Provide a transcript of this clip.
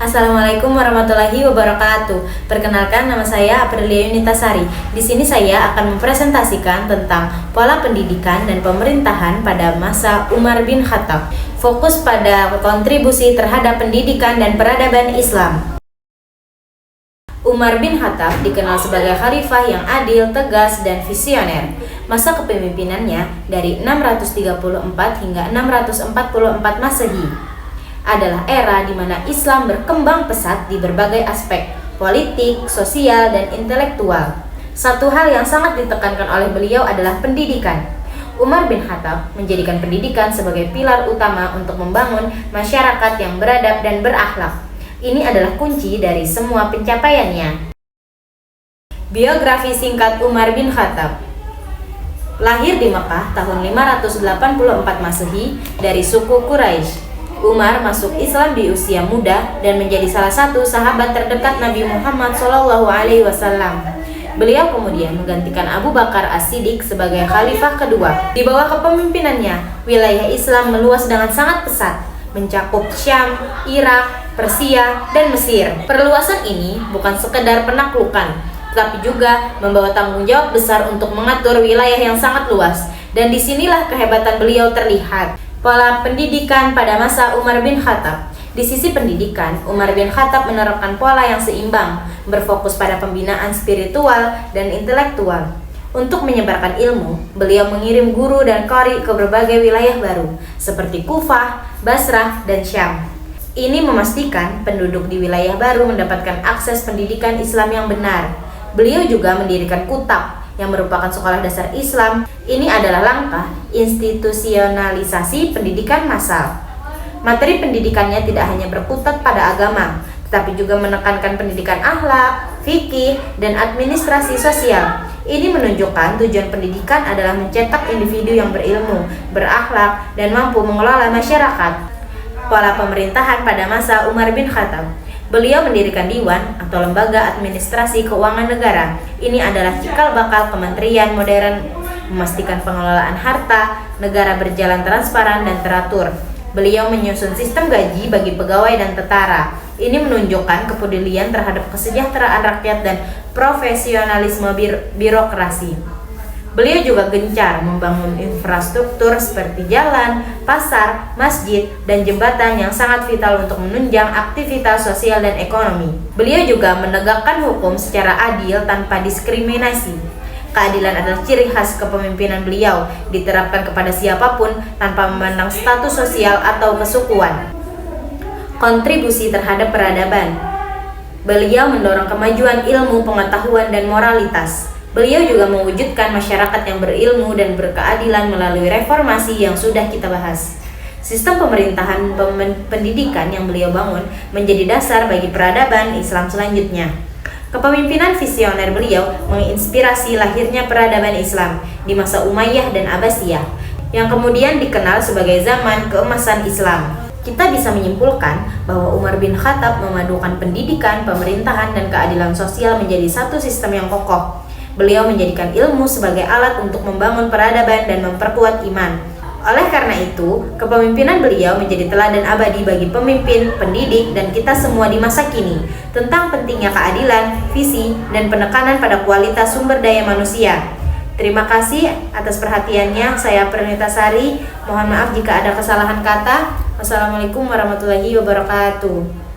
Assalamualaikum warahmatullahi wabarakatuh. Perkenalkan, nama saya Aprilia Yunitasari. Di sini saya akan mempresentasikan tentang pola pendidikan dan pemerintahan pada masa Umar bin Khattab. Fokus pada kontribusi terhadap pendidikan dan peradaban Islam. Umar bin Khattab dikenal sebagai khalifah yang adil, tegas, dan visioner. Masa kepemimpinannya dari 634 hingga 644 Masehi adalah era di mana Islam berkembang pesat di berbagai aspek politik, sosial, dan intelektual. Satu hal yang sangat ditekankan oleh beliau adalah pendidikan. Umar bin Khattab menjadikan pendidikan sebagai pilar utama untuk membangun masyarakat yang beradab dan berakhlak. Ini adalah kunci dari semua pencapaiannya. Biografi singkat Umar bin Khattab. Lahir di Mekah tahun 584 Masehi dari suku Quraisy. Umar masuk Islam di usia muda dan menjadi salah satu sahabat terdekat Nabi Muhammad SAW. Beliau kemudian menggantikan Abu Bakar As-Siddiq sebagai khalifah kedua. Di bawah kepemimpinannya, wilayah Islam meluas dengan sangat pesat, mencakup Syam, Irak, Persia, dan Mesir. Perluasan ini bukan sekedar penaklukan, tetapi juga membawa tanggung jawab besar untuk mengatur wilayah yang sangat luas. Dan disinilah kehebatan beliau terlihat. Pola pendidikan pada masa Umar bin Khattab. Di sisi pendidikan, Umar bin Khattab menerapkan pola yang seimbang, berfokus pada pembinaan spiritual dan intelektual. Untuk menyebarkan ilmu, beliau mengirim guru dan qari ke berbagai wilayah baru, seperti Kufah, Basrah, dan Syam. Ini memastikan penduduk di wilayah baru mendapatkan akses pendidikan Islam yang benar. Beliau juga mendirikan kutab, yang merupakan sekolah dasar Islam. Ini adalah langkah institusionalisasi pendidikan massal. Materi pendidikannya tidak hanya berkutat pada agama, tetapi juga menekankan pendidikan akhlak, fikih, dan administrasi sosial. Ini menunjukkan tujuan pendidikan adalah mencetak individu yang berilmu, berakhlak, dan mampu mengelola masyarakat. Pola pemerintahan pada masa Umar bin Khattab. Beliau mendirikan Diwan atau Lembaga Administrasi Keuangan Negara. Ini adalah cikal bakal kementerian modern, memastikan pengelolaan harta negara berjalan transparan dan teratur. Beliau menyusun sistem gaji bagi pegawai dan tentara. Ini menunjukkan kepedulian terhadap kesejahteraan rakyat dan profesionalisme birokrasi. Beliau juga gencar membangun infrastruktur seperti jalan, pasar, masjid, dan jembatan yang sangat vital untuk menunjang aktivitas sosial dan ekonomi. Beliau juga menegakkan hukum secara adil tanpa diskriminasi. Keadilan adalah ciri khas kepemimpinan beliau, diterapkan kepada siapapun tanpa memandang status sosial atau kesukuan. Kontribusi terhadap peradaban. Beliau mendorong kemajuan ilmu, pengetahuan, dan moralitas. Beliau juga mewujudkan masyarakat yang berilmu dan berkeadilan melalui reformasi yang sudah kita bahas. Sistem pemerintahan pendidikan yang beliau bangun menjadi dasar bagi peradaban Islam selanjutnya. Kepemimpinan visioner beliau menginspirasi lahirnya peradaban Islam di masa Umayyah dan Abbasiyah, yang kemudian dikenal sebagai zaman keemasan Islam. Kita bisa menyimpulkan bahwa Umar bin Khattab memadukan pendidikan, pemerintahan, dan keadilan sosial menjadi satu sistem yang kokoh. Beliau menjadikan ilmu sebagai alat untuk membangun peradaban dan memperkuat iman. Oleh karena itu, kepemimpinan beliau menjadi teladan abadi bagi pemimpin, pendidik, dan kita semua di masa kini tentang pentingnya keadilan, visi, dan penekanan pada kualitas sumber daya manusia. Terima kasih atas perhatiannya. Saya Pernita Sari. Mohon maaf jika ada kesalahan kata. Wassalamualaikum warahmatullahi wabarakatuh.